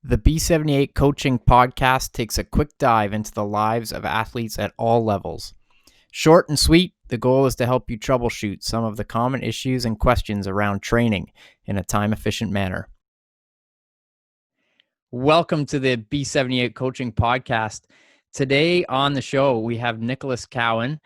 The B78 Coaching Podcast takes a quick dive into the lives of athletes at all levels. Short and sweet, the goal is to help you troubleshoot some of the common issues and questions around training in a time-efficient manner. Welcome to the B78 Coaching Podcast. Today on the show, we have Nicholas Cowan.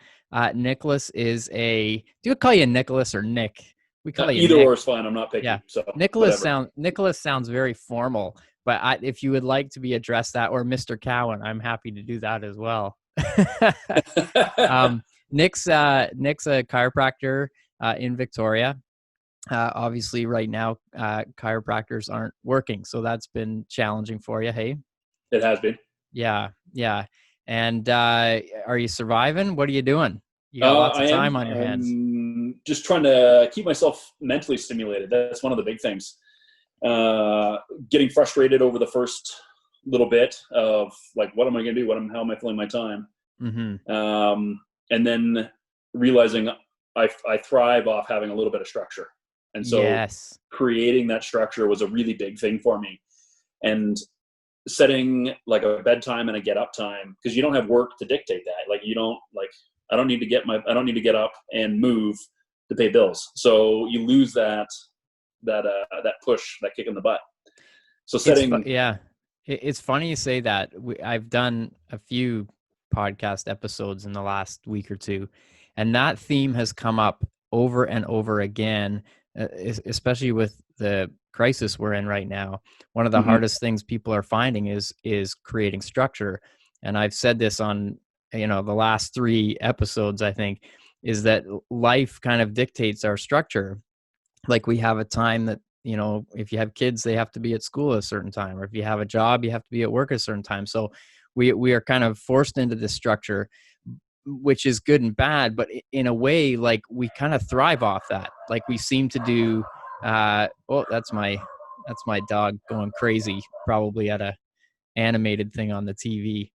Nicholas is do you call you Nicholas or Nick? We call you either Nick. or is fine. I'm not picky. Yeah. So Nicholas sounds very formal, but if you would like to be addressed that, or Mr. Cowan, I'm happy to do that as well. Nick's a chiropractor in Victoria. Obviously, right now, chiropractors aren't working, so that's been challenging for you. Hey, it has been. Yeah. And are you surviving? What are you doing? You got lots of time on your hands. I'm just trying to keep myself mentally stimulated. That's one of the big things. Getting frustrated over the first little bit of like, what am I going to do? How am I filling my time? Mm-hmm. And then realizing I thrive off having a little bit of structure. And so creating that structure was a really big thing for me. And setting like a bedtime and a get up time, because you don't have work to dictate that. Like I don't need to get up and move to pay bills. So you lose that push, that kick in the butt. So it's funny you say that. I've done a few podcast episodes in the last week or two, and that theme has come up over and over again, especially with the crisis we're in right now. One of the hardest things people are finding is creating structure. And I've said this on the last 3 episodes, I think, is that life kind of dictates our structure. Like we have a time that, if you have kids, they have to be at school at a certain time, or if you have a job, you have to be at work at a certain time. So we are kind of forced into this structure, which is good and bad, but in a way, like we kind of thrive off that. Like we seem to do, that's my dog going crazy, probably at a animated thing on the TV.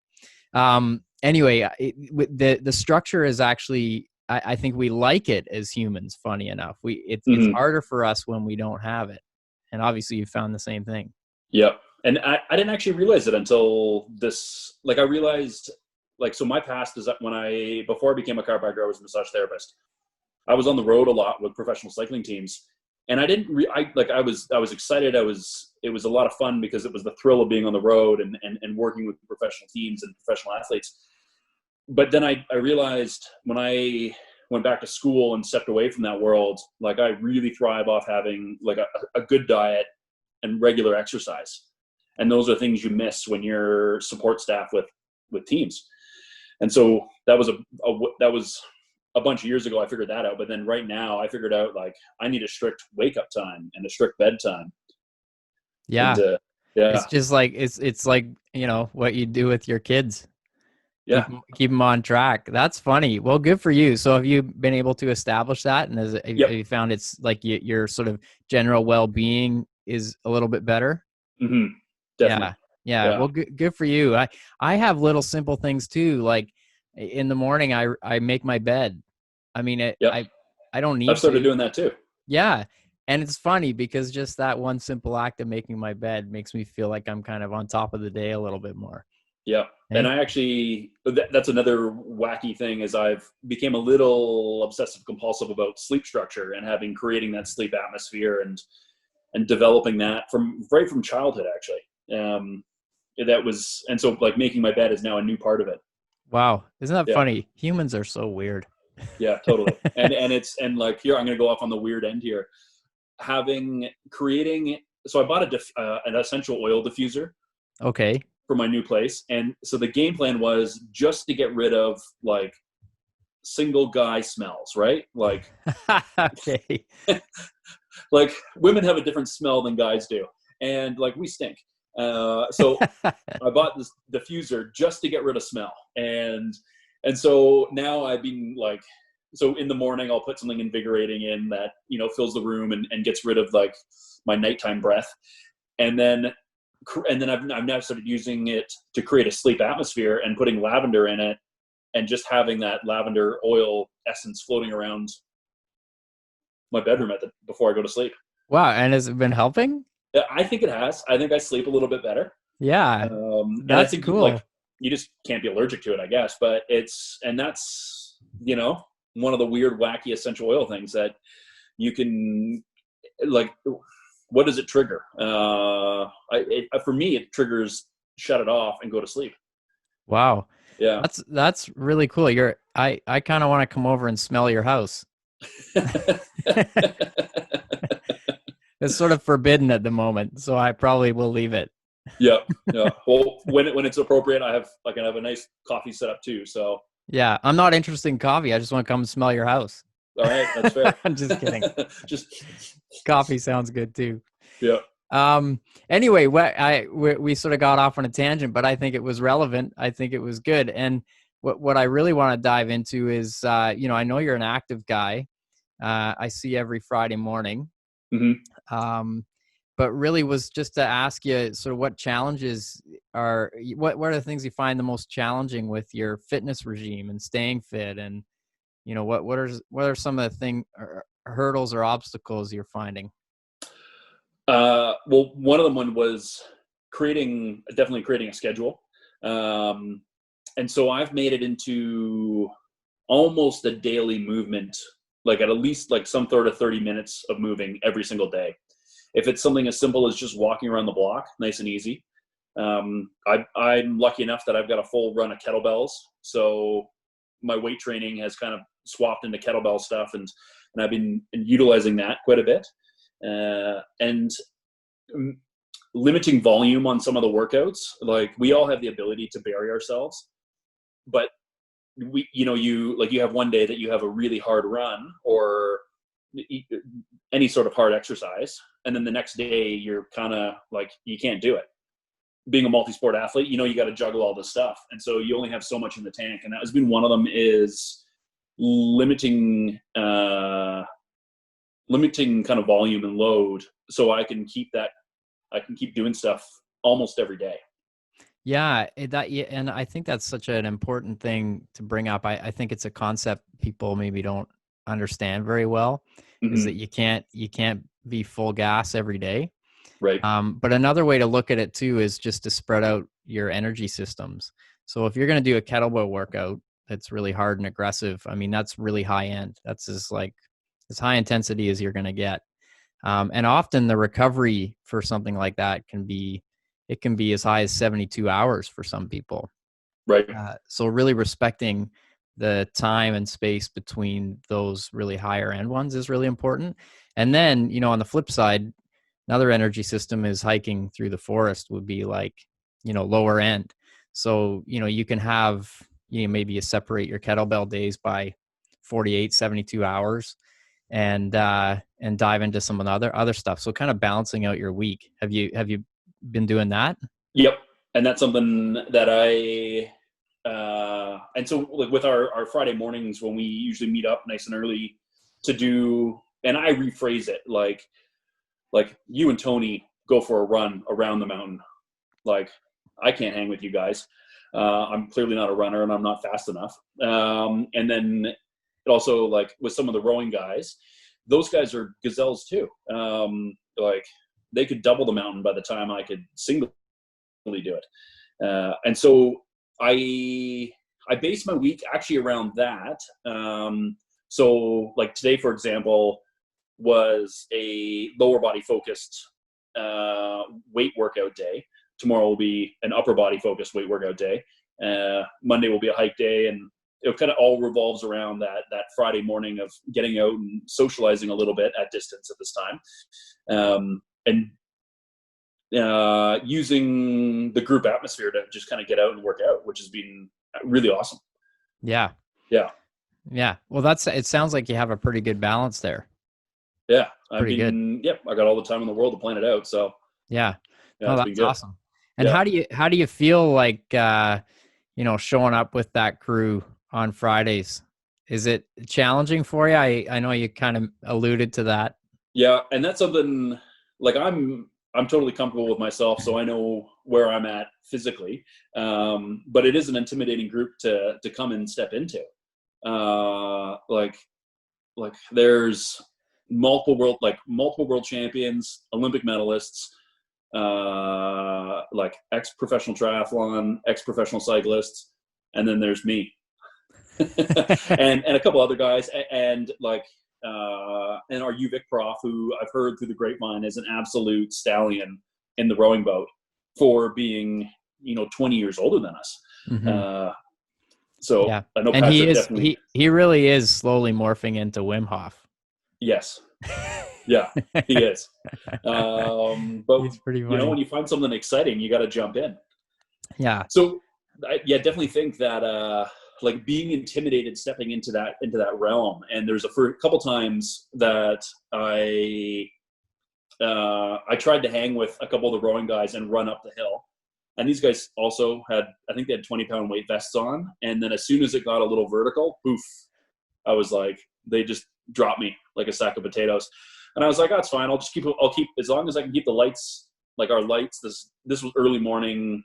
Anyway, the structure is actually, I think we like it as humans, funny enough. It's harder for us when we don't have it. And obviously you found the same thing. Yep. And I didn't actually realize it until this, like I realized, so my past is that before I became a chiropractor, I was a massage therapist. I was on the road a lot with professional cycling teams. And I was excited. It was a lot of fun because it was the thrill of being on the road and working with professional teams and professional athletes. But then I realized when I went back to school and stepped away from that world, like I really thrive off having like a good diet and regular exercise. And those are things you miss when you're support staff with teams. And so that was a bunch of years ago, I figured that out. But then right now I figured out like I need a strict wake up time and a strict bedtime. Yeah. And, it's just like, it's like, what you do with your kids. Yeah. Keep them on track. That's funny. Well, good for you. So have you been able to establish that? And have you found it's like your sort of general well-being is a little bit better? Mm-hmm. Definitely. Yeah. Well, good for you. I have little simple things too. Like in the morning, I make my bed. I mean, I don't need to. I've started doing that too. Yeah. And it's funny because just that one simple act of making my bed makes me feel like I'm kind of on top of the day a little bit more. Yeah. Hey? And I actually, that's another wacky thing is I've became a little obsessive compulsive about sleep structure and creating that sleep atmosphere and developing that right from childhood, actually. And so like making my bed is now a new part of it. Wow. Isn't that funny? Humans are so weird. Yeah, totally. and like here, I'm going to go off on the weird end here. So I bought an essential oil diffuser. Okay. For my new place. And so the game plan was just to get rid of like single guy smells, right? Like, okay. Like women have a different smell than guys do. And like we stink. So I bought this diffuser just to get rid of smell. And so now I've been like, so in the morning I'll put something invigorating in that, fills the room and gets rid of like my nighttime breath. And then I've now started using it to create a sleep atmosphere and putting lavender in it and just having that lavender oil essence floating around my bedroom before I go to sleep. Wow. And has it been helping? I think it has. I think I sleep a little bit better. Yeah, And I that's think like cool. you just can't be allergic to it, I guess. But that's, one of the weird, wacky essential oil things that you can, like, what does it trigger? For me, it triggers shut it off and go to sleep. Wow. Yeah. That's really cool. I kind of want to come over and smell your house. It's sort of forbidden at the moment, so I probably will leave it. Yeah. Yeah. Well, when it's appropriate, I can have a nice coffee set up too. So, Yeah, I'm not interested in coffee. I just want to come and smell your house. all right, that's fair. I'm just kidding. Just, Coffee sounds good too. yeah. Anyway, we sort of got off on a tangent, but I think it was relevant. I think it was good. And what I really want to dive into is, I know you're an active guy. I see every Friday morning. Mm-hmm. But really was just to ask you sort of what challenges what are the things you find the most challenging with your fitness regime and staying fit, and what are some of the hurdles or obstacles you're finding? Well, one of them was definitely creating a schedule. And so I've made it into almost a daily movement, like at least like some sort of 30 minutes of moving every single day. If it's something as simple as just walking around the block, nice and easy. I'm lucky enough that I've got a full run of kettlebells. So my weight training has kind of swapped into kettlebell stuff, and I've been utilizing that quite a bit. And limiting volume on some of the workouts. Like, we all have the ability to bury ourselves, but you have one day that you have a really hard run or any sort of hard exercise, and then the next day you're kind of like, you can't do it. Being a multi-sport athlete, you got to juggle all this stuff, and so you only have so much in the tank. And that has been one of them, is limiting kind of volume and load, so I can keep doing stuff almost every day. Yeah, and I think that's such an important thing to bring up. I think it's a concept people maybe don't understand very well, is that Mm-hmm. you can't be full gas every day. Right. But another way to look at it too is just to spread out your energy systems. So if you're going to do a kettlebell workout that's really hard and aggressive, I mean, that's really high end. That's as high intensity as you're going to get. And often the recovery for something like that can be as high as 72 hours for some people. Right. So really respecting the time and space between those really higher end ones is really important. And then, on the flip side, another energy system is hiking through the forest would be like, lower end. So, you can have, maybe you separate your kettlebell days by 48, 72 hours and dive into some of the other stuff. So kind of balancing out your week. Have you been doing that? Yep. And that's something that and so, like, with our Friday mornings, when we usually meet up nice and early to do, and I rephrase it like you and Tony go for a run around the mountain. Like, I can't hang with you guys. I'm clearly not a runner, and I'm not fast enough. And then it also, like, with some of the rowing guys, those guys are gazelles too. Like, they could double the mountain by the time I could singly do it. And so I base my week actually around that. So, like, today, for example, was a lower body focused weight workout day. Tomorrow will be an upper body focused weight workout day. Monday will be a hike day, and it kind of all revolves around that Friday morning of getting out and socializing a little bit at distance at this time, and using the group atmosphere to just kind of get out and work out, which has been really awesome. Yeah. Yeah. Yeah. Well, it sounds like you have a pretty good balance there. Yeah. Pretty good. I got all the time in the world to plan it out. So Yeah. yeah, No, it's been that's good. awesome. And Yeah. how do you feel like, showing up with that crew on Fridays? Is it challenging for you? I know you kind of alluded to that. Yeah. And that's something, like, I'm totally comfortable with myself, so I know where I'm at physically. But it is an intimidating group to come and step into. Like there's multiple world champions, Olympic medalists, like ex-professional triathlon, ex-professional cyclists, and then there's me. and a couple other guys, and like and our UVic prof, who I've heard through the grapevine is an absolute stallion in the rowing boat for being 20 years older than us. Mm-hmm. So Yeah, I know and Patrick definitely. he really is slowly morphing into Wim Hof. Yes, yeah, he is. But He's pretty funny. when you find something exciting, you got to jump in. Yeah. So yeah, definitely think that like being intimidated stepping into that realm. And there's a couple times that I tried to hang with a couple of the rowing guys and run up the hill. And these guys also I think they had 20-pound weight vests on. And then as soon as it got a little vertical, poof, I was like, they just dropped me like a sack of potatoes. And I was like, that's fine. I'll keep, as long as I can keep the lights, like our lights. This was early morning,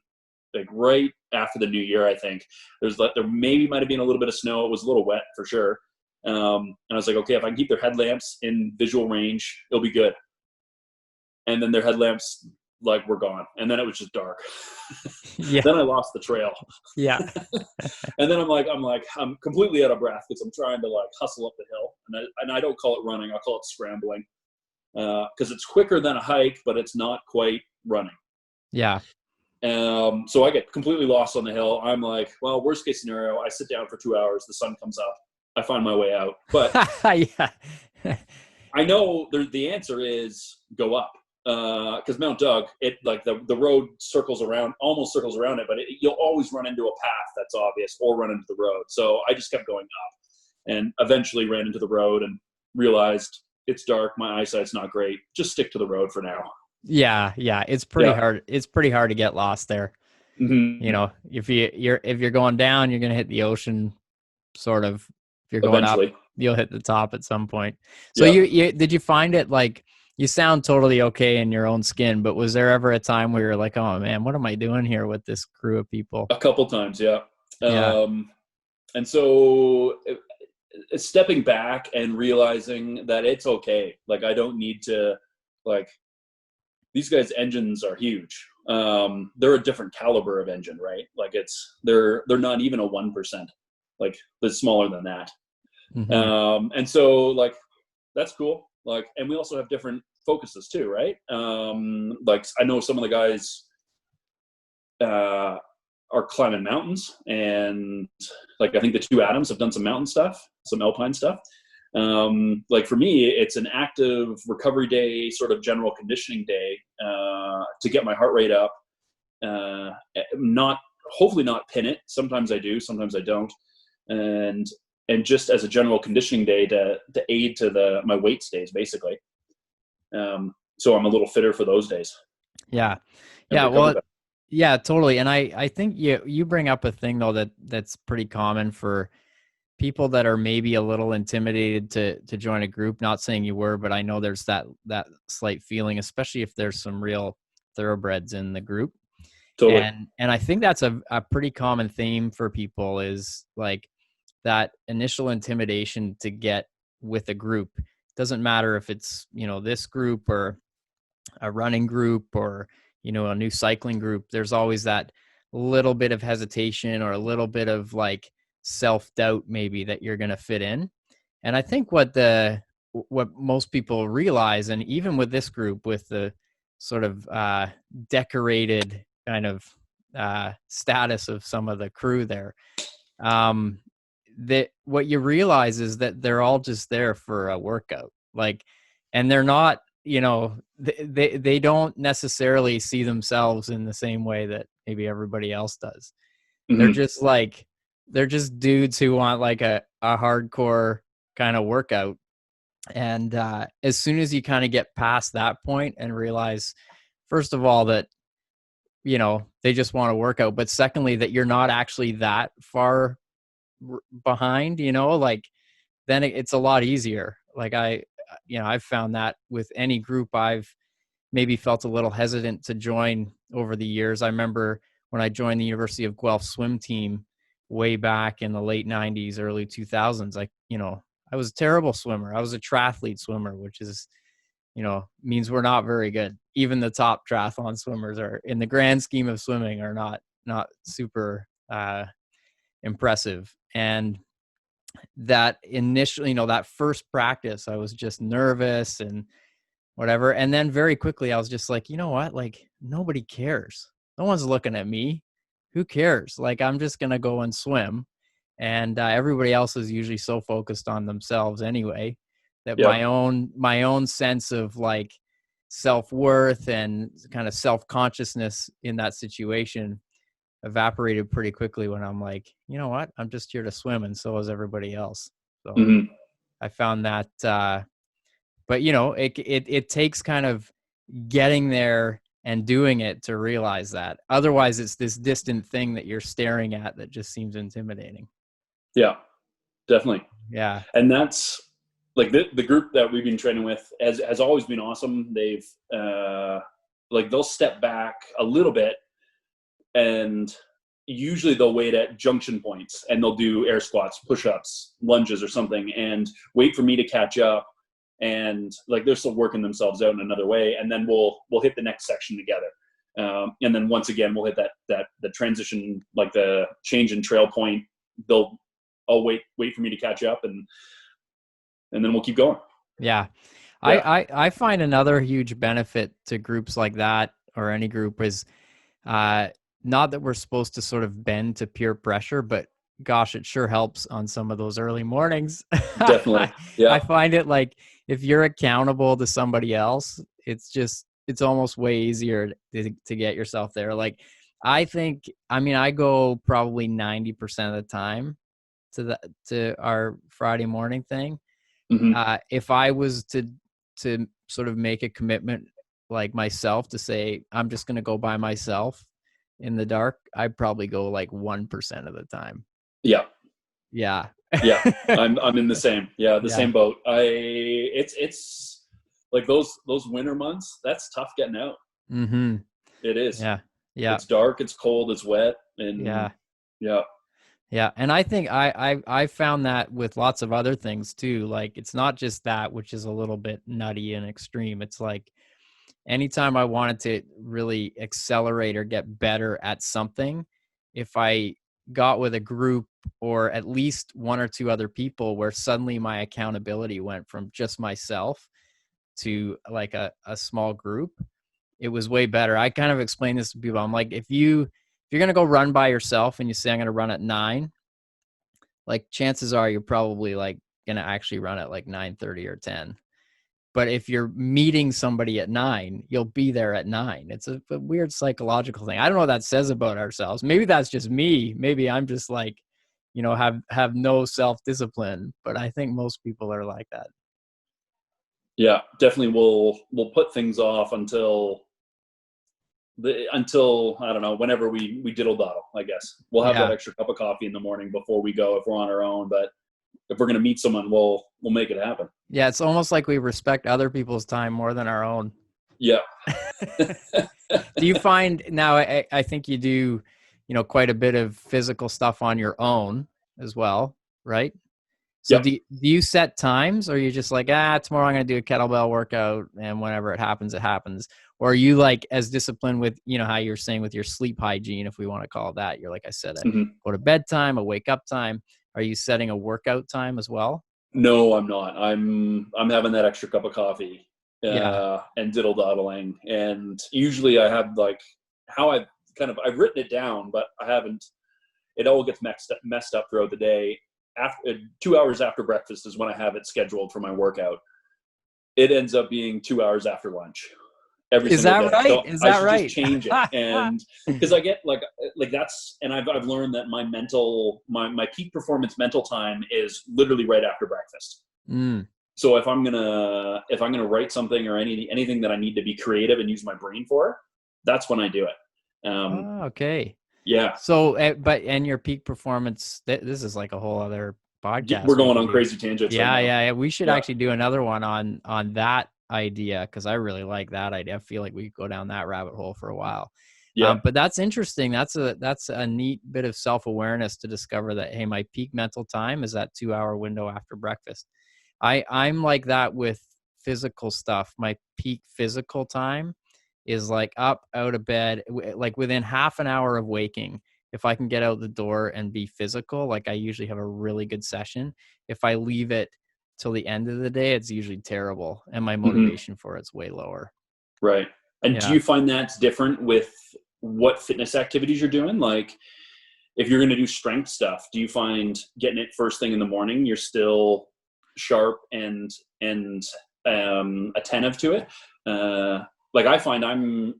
like right after the new year, I think. There maybe might have been a little bit of snow. It was a little wet for sure. And I was like, okay, if I can keep their headlamps in visual range, it'll be good. And then their headlamps like were gone. And then it was just dark. Yeah. Then I lost the trail. Yeah. And then I'm completely out of breath because I'm trying to like hustle up the hill. And I don't call it running. I call it scrambling. Because it's quicker than a hike, but it's not quite running. Yeah. So I get completely lost on the hill. I'm like, well, worst case scenario, I sit down for 2 hours. The sun comes up. I find my way out. But yeah. I know the answer is go up. Because Mount Doug, it like the road almost circles around it, but you'll always run into a path that's obvious or run into the road. So I just kept going up and eventually ran into the road and realized it's dark. My eyesight's not great. Just stick to the road for now. Yeah. Yeah. It's pretty hard. It's pretty hard to get lost there. Mm-hmm. If you're going down, you're going to hit the ocean sort of. If you're going Eventually. up, you'll hit the top at some point. So you did you find it like, you sound totally okay in your own skin, but was there ever a time where you're like, oh man, what am I doing here with this crew of people? A couple times, yeah. Yeah. And so stepping back and realizing that it's okay. Like I don't need to, like, these guys' engines are huge. They're a different caliber of engine, right? Like they're not even a 1%. Like they're smaller than that. Mm-hmm. And so like that's cool. Like, and we also have different focuses too, right? Like I know some of the guys are climbing mountains, and like I think the two Adams have done some mountain stuff, some alpine stuff. Like for me, it's an active recovery day, sort of general conditioning day, to get my heart rate up. Hopefully not pin it. Sometimes I do, sometimes I don't. And just as a general conditioning day to aid to my weight stays basically. So I'm a little fitter for those days. Yeah. Yeah. Well, yeah, totally. And I think you bring up a thing though that's pretty common for people that are maybe a little intimidated to join a group. Not saying you were, but I know there's that slight feeling, especially if there's some real thoroughbreds in the group. Totally. And I think that's a pretty common theme for people is like that initial intimidation to get with a group. Doesn't matter if it's, this group or a running group or, a new cycling group. There's always that little bit of hesitation or a little bit of like self-doubt maybe that you're going to fit in. And I think what most people realize, and even with this group, with the sort of decorated kind of status of some of the crew there, that what you realize is that they're all just there for a workout, like, and they're not, they don't necessarily see themselves in the same way that maybe everybody else does. Mm-hmm. They're just dudes who want like a hardcore kind of workout. And as soon as you kind of get past that point and realize, first of all, that, they just want to work out, but secondly, that you're not actually that far behind, like, then it's a lot easier. Like I've found that with any group I've maybe felt a little hesitant to join over the years. I remember when I joined the University of Guelph swim team way back in the late 90s, early 2000s, I was a terrible swimmer. I was a triathlete swimmer, which is means we're not very good. Even the top triathlon swimmers are, in the grand scheme of swimming, are not super impressive. And that initially, that first practice, I was just nervous and whatever. And then very quickly I was just like, you know what? Like, nobody cares. No one's looking at me. Who cares? Like, I'm just going to go and swim. And everybody else is usually so focused on themselves anyway, that Yep. my own sense of like self-worth and kind of self-consciousness in that situation evaporated pretty quickly when I'm like, you know what? I'm just here to swim, and so is everybody else. So Mm-hmm. I found that, but it takes kind of getting there and doing it to realize that. Otherwise, it's this distant thing that you're staring at that just seems intimidating. Yeah, definitely. Yeah. And that's like the group that we've been training with has always been awesome. They've like they'll step back a little bit, and usually they'll wait at junction points and they'll do air squats, push-ups, lunges or something, and wait for me to catch up. And like they're still working themselves out in another way, and then we'll hit the next section together. And then once again we'll hit that the transition, like the change in trail point. I'll wait for me to catch up, and then we'll keep going. Yeah. Yeah. I find another huge benefit to groups like that, or any group, is not that we're supposed to sort of bend to peer pressure, but gosh, it sure helps on some of those early mornings. Definitely. Yeah. I find it like, if you're accountable to somebody else, it's almost way easier to get yourself there. Like, I go probably 90% of the time to our Friday morning thing. Mm-hmm. If I was to sort of make a commitment, like myself, to say I'm just going to go by myself in the dark, I'd probably go like 1% of the time. Yeah. Yeah. Yeah. I'm in the same. Yeah. The Yeah. same boat. It's like those winter months. That's tough getting out. Mm-hmm. It is. Yeah. Yeah. It's dark. It's cold. It's wet. Yeah. And yeah. Yeah. And I think I found that with lots of other things too. Like, it's not just that, which is a little bit nutty and extreme. It's like, anytime I wanted to really accelerate or get better at something, if I got with a group, or at least one or two other people, where suddenly my accountability went from just myself to like a small group, it was way better. I kind of explain this to people. I'm like, if you're going to go run by yourself and you say, I'm going to run at 9, like, chances are you're probably like going to actually run at like 9:30 or 10. But if you're meeting somebody at 9, you'll be there at 9. It's a weird psychological thing. I don't know what that says about ourselves. Maybe that's just me. Maybe I'm just like, have no self-discipline. But I think most people are like that. Yeah. Definitely. We'll put things off until I don't know, whenever we diddle daddle, I guess. We'll have that Yeah. extra cup of coffee in the morning before we go if we're on our own. But if we're going to meet someone, we'll make it happen. Yeah. It's almost like we respect other people's time more than our own. Yeah. Do you find now, I think you do, quite a bit of physical stuff on your own as well, right? So Yep. do you set times, or are you just like, tomorrow I'm going to do a kettlebell workout, and whenever it happens, it happens? Or are you like as disciplined with, how you're saying with your sleep hygiene, if we want to call it that? You're like, I said, I Mm-hmm. go to bed time, a wake up time. Are you setting a workout time as well? No, I'm not. I'm having that extra cup of coffee Yeah. and diddle daddling. And usually I have like how I've written it down, but I haven't. It all gets messed up throughout the day. After 2 hours after breakfast is when I have it scheduled for my workout. It ends up being 2 hours after lunch every Is single that day. right? So Is I that should just right? change it. And because I get like that's, and I've learned that my my peak performance mental time is literally right after breakfast. Mm. So if I'm gonna write something or anything that I need to be creative and use my brain for, that's when I do it. Okay. Yeah. So, and your peak performance, this is like a whole other podcast We're we going could on do. crazy tangents right Yeah, now. yeah, yeah. We should Yeah. actually do another one on that idea, because I really like that idea. I feel like we could go down that rabbit hole for a while. Yeah. But that's interesting. That's a neat bit of self-awareness to discover that, hey, my peak mental time is that 2-hour window after breakfast. I'm like that with physical stuff, my peak physical time is like up out of bed, like within half an hour of waking. If I can get out the door and be physical, like I usually have a really good session. If I leave it till the end of the day, it's usually terrible, and my motivation for it's way lower. Right. And do Yeah. you find that's different with what fitness activities you're doing? Like if you're going to do strength stuff, do you find getting it first thing in the morning, you're still sharp and attentive to it? Like I find I'm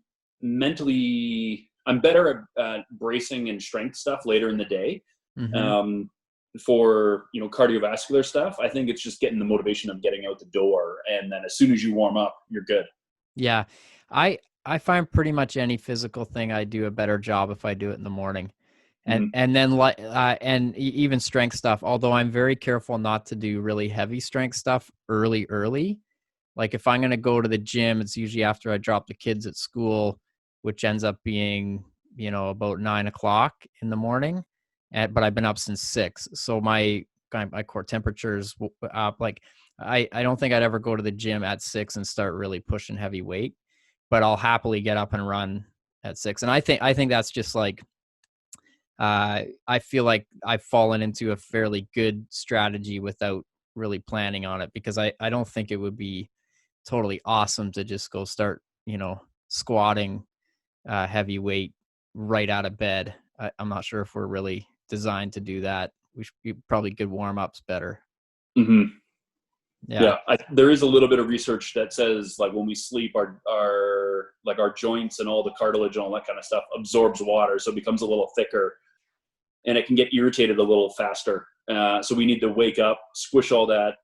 better at bracing and strength stuff later in the day. Mm-hmm. For cardiovascular stuff, I think it's just getting the motivation of getting out the door, and then as soon as you warm up, you're good. Yeah. I find pretty much any physical thing I do a better job if I do it in the morning. And then like even strength stuff, although I'm very careful not to do really heavy strength stuff early. Like if I'm going to go to the gym, it's usually after I drop the kids at school, which ends up being, about 9 o'clock in the morning. But I've been up since 6. So my core temperature's up. Like I don't think I'd ever go to the gym at 6 and start really pushing heavy weight, but I'll happily get up and run at 6. And I think that's just like, I feel like I've fallen into a fairly good strategy without really planning on it, because I don't think it would be totally awesome to just go start, squatting heavy weight right out of bed. I'm not sure if we're really designed to do that. We should be probably good warm-ups better. Mm-hmm. Yeah. Yeah, there is a little bit of research that says like when we sleep, our joints and all the cartilage and all that kind of stuff absorbs water, so it becomes a little thicker, and it can get irritated a little faster. So we need to wake up, squish all that.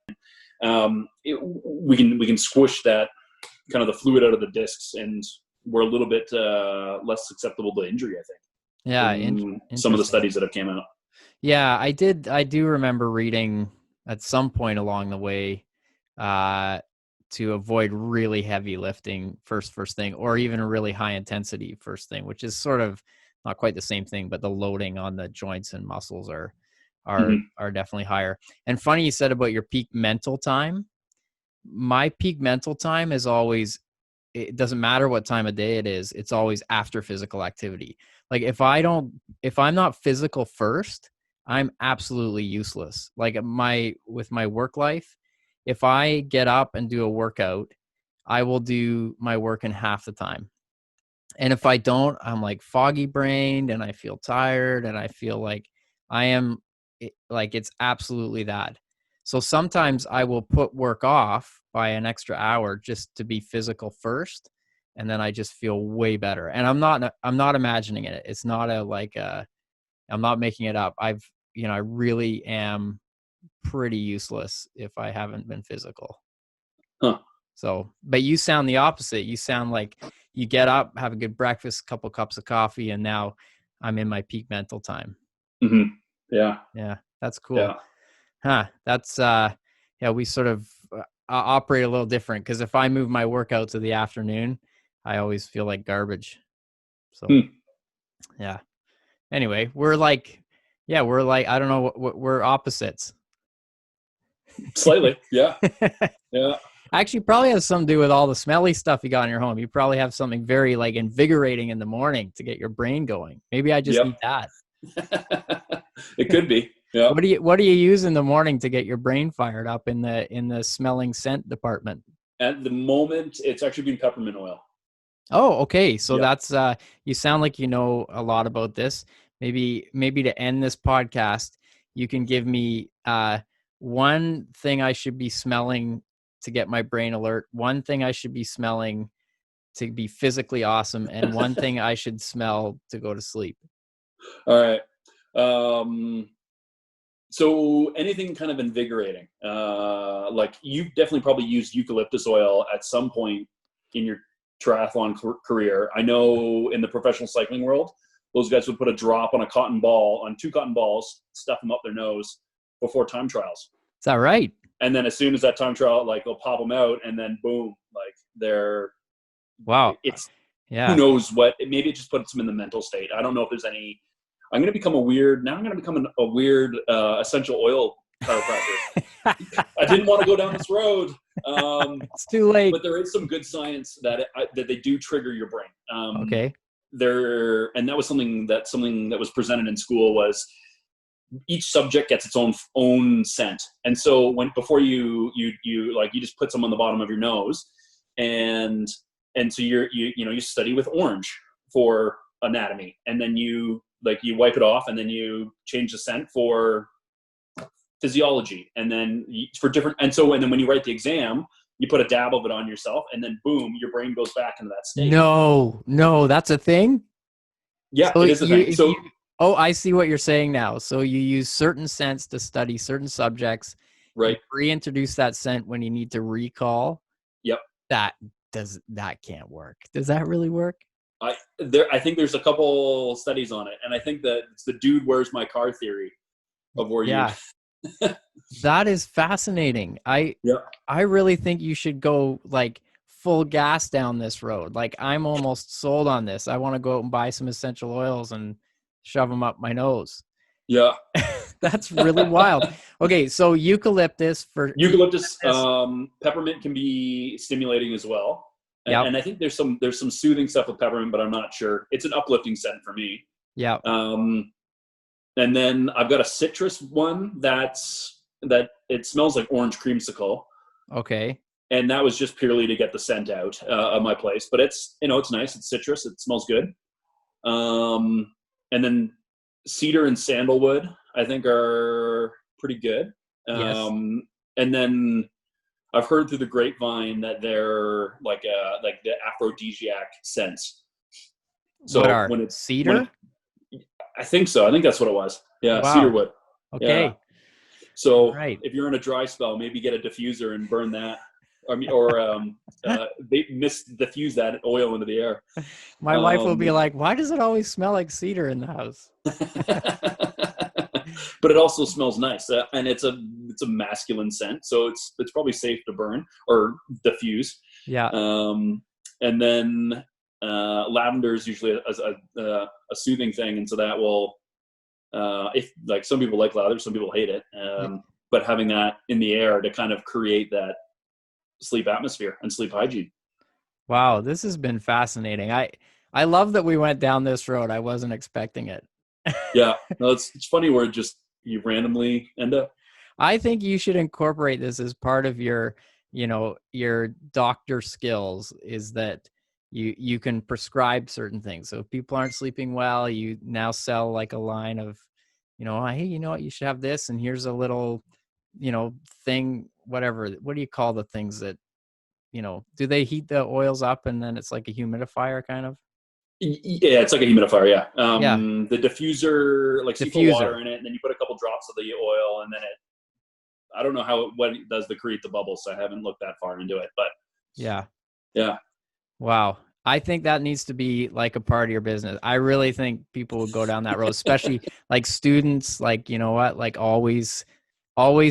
We can squish that kind of the fluid out of the discs, and we're a little bit less susceptible to injury, I think. Yeah. Some of the studies that have came out. Yeah, I do remember reading at some point along the way to avoid really heavy lifting first thing, or even a really high intensity first thing, which is sort of not quite the same thing, but the loading on the joints and muscles are definitely higher. And funny you said about your peak mental time. My peak mental time is always, it doesn't matter what time of day it is, it's always after physical activity. Like if I'm not physical first, I'm absolutely useless. Like with my work life, if I get up and do a workout, I will do my work in half the time. And if I don't, I'm like foggy brained and I feel tired and I feel like like it's absolutely that. So sometimes I will put work off by an extra hour just to be physical first, and then I just feel way better. And I'm not imagining it. It's not I'm not making it up. I really am pretty useless if I haven't been physical. Huh. So, but you sound the opposite. You sound like you get up, have a good breakfast, couple cups of coffee, and now I'm in my peak mental time. Mm-hmm. Yeah. Yeah, that's cool. Yeah. Huh. That's we sort of operate a little different, because if I move my workout to the afternoon, I always feel like garbage. So, yeah. Anyway, we're like, I don't know, we're opposites. Slightly. Yeah. Yeah. Actually, probably has something to do with all the smelly stuff you got in your home. You probably have something very like invigorating in the morning to get your brain going. Maybe I just need that. It could be. Yeah. What do you use in the morning to get your brain fired up in the smelling scent department? At the moment, it's actually been peppermint oil. Oh, okay. So that's you sound like you know a lot about this. Maybe to end this podcast, you can give me one thing I should be smelling to get my brain alert, one thing I should be smelling to be physically awesome, and one thing I should smell to go to sleep. All right. So anything kind of invigorating, like you've definitely probably used eucalyptus oil at some point in your triathlon career. I know in the professional cycling world, those guys would put a drop on two cotton balls, stuff them up their nose before time trials. Is that right? And then as soon as that time trial, like they'll pop them out, and then boom, like they're wow. It's yeah. Who knows what? Maybe it just puts them in the mental state. I don't know if there's any. I'm going to become a weird essential oil chiropractor. I didn't want to go down this road. It's too late. But there is some good science that that they do trigger your brain. Okay. And that was something that was presented in school was each subject gets its own scent. And so before you just put some on the bottom of your nose, and so you study with orange for anatomy, and then you wipe it off, and then you change the scent for physiology, and then for different, and then when you write the exam, you put a dab of it on yourself, and then boom, your brain goes back into that state. No, that's a thing. Yeah, so it is a thing. So I see what you're saying now. So you use certain scents to study certain subjects, right? Reintroduce that scent when you need to recall. Yep. That can't work. Does that really work? I think there's a couple studies on it, and I think that it's the dude where's my car theory of where you. That is fascinating. I really think you should go like full gas down this road. Like, I'm almost sold on this. I want to go out and buy some essential oils and shove them up my nose. Yeah. That's really wild. Okay, so eucalyptus, peppermint can be stimulating as well. And I think there's some soothing stuff with peppermint, but I'm not sure. It's an uplifting scent for me. Yeah. And then I've got a citrus one that it smells like orange creamsicle. Okay. And that was just purely to get the scent out of my place. But it's nice. It's citrus. It smells good. And then cedar and sandalwood, I think, are pretty good. Yes. And then I've heard through the grapevine that they're like the aphrodisiac scents. So when it's cedar? I think so. I think that's what it was. Yeah, wow. Cedarwood. Okay. Yeah. So if you're in a dry spell, maybe get a diffuser and burn that. They diffuse that oil into the air. My wife will be like, "Why does it always smell like cedar in the house?" But it also smells nice, and it's a masculine scent, so it's probably safe to burn or diffuse. Yeah. And then lavender is usually a soothing thing, and so that will, if like some people like lavender, some people hate it. But having that in the air to kind of create that sleep atmosphere and sleep hygiene. Wow, this has been fascinating. I love that we went down this road. I wasn't expecting it. Yeah, no, it's funny where you randomly end up. I think you should incorporate this as part of your doctor skills, is that you can prescribe certain things. So if people aren't sleeping well, you now sell like a line of, hey, you know what, you should have this, and here's a little, thing, whatever. What do you call the things that, do they heat the oils up and then it's like a humidifier kind of? Yeah, it's like a humidifier. Yeah. The diffuser, like you put water in it, and then you put a couple drops of the oil, and then I don't know what it does to create the bubbles. So I haven't looked that far into it, but yeah. Wow. I think that needs to be like a part of your business. I really think people would go down that road, especially like students, like, you know what, like always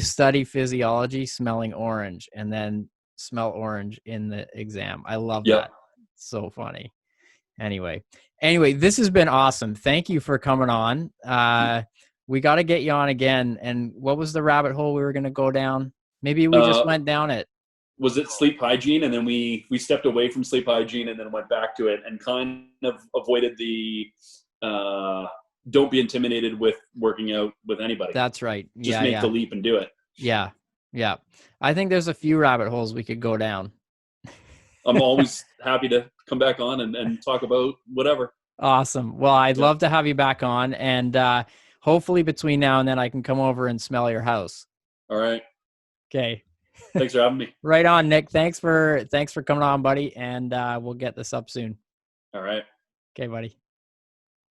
study physiology smelling orange, and then smell orange in the exam. I love that. So funny. Anyway, this has been awesome. Thank you for coming on. We got to get you on again. And what was the rabbit hole we were going to go down? Maybe we just went down it. Was it sleep hygiene? And then we stepped away from sleep hygiene and then went back to it, and kind of avoided the don't be intimidated with working out with anybody. That's right. Just make the leap and do it. Yeah. I think there's a few rabbit holes we could go down. I'm always happy to come back on and talk about whatever. Awesome. Well, I'd love to have you back on, and hopefully between now and then I can come over and smell your house. All right. Okay. Thanks for having me. Right on, Nick. Thanks for coming on, buddy. And we'll get this up soon. All right. Okay, buddy.